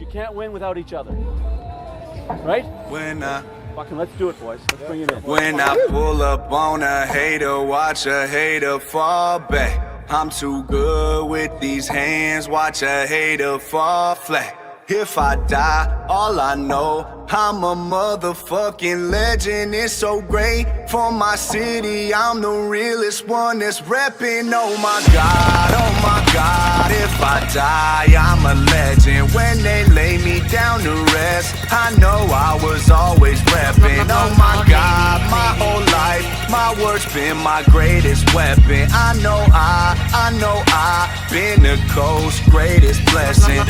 you can't win without each other. Right? Fucking let's do it, boys. Let's bring it in. When I pull up on a hater, watch a hater fall back. I'm too good with these hands, watch a hater fall flat. If I die, all I know, I'm a motherfucking legend. It's so great for my city, I'm the realest one that's reppin'. Oh my God, if I die, I'm a legend. When they lay me down to rest, I know I was always reppin'. Oh my God, my whole life, my words been my greatest weapon. I know I been the coast's greatest blessing.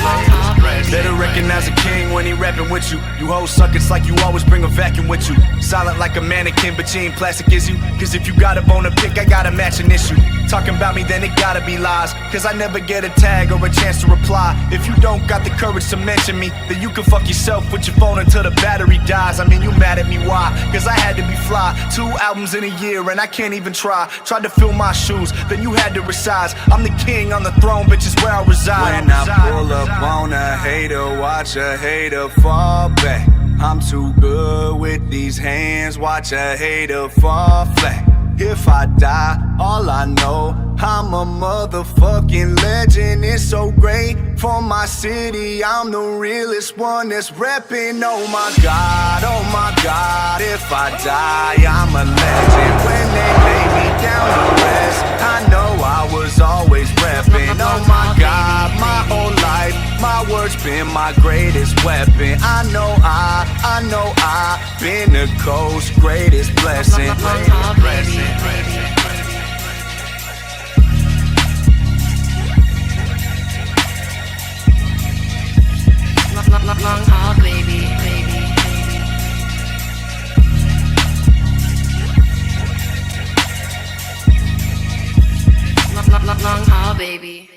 Better recognize a king when he rapping with you. You hoes suck, it's like you always bring a vacuum with you. Silent like a mannequin, but you ain't plastic, is you? Cause if you got a bone to pick, I got a matching issue. Talking about me, then it gotta be lies. Cause I never get a tag or a chance to reply. If you don't got the courage to mention me, then you can fuck yourself with your phone until the battery dies. I mean, you mad at me, why? Cause I had to be fly. 2 albums in a year and I can't even try. Tried to fill my shoes, then you had to resize. I'm the king on the throne, bitch, is where I reside. When I pull up on a hater, watch a hater fall back. I'm too good with these hands, watch a hater fall flat. If I die, all I know, I'm a motherfucking legend. It's so great for my city, I'm the realest one that's reppin'. Oh my God, if I die, I'm a legend. When they lay me down to rest, I know I was always reppin'. Oh my God, my whole life, my words been my greatest weapon. I know I been the coast's greatest blessing. Long haul, baby. Long haul, baby.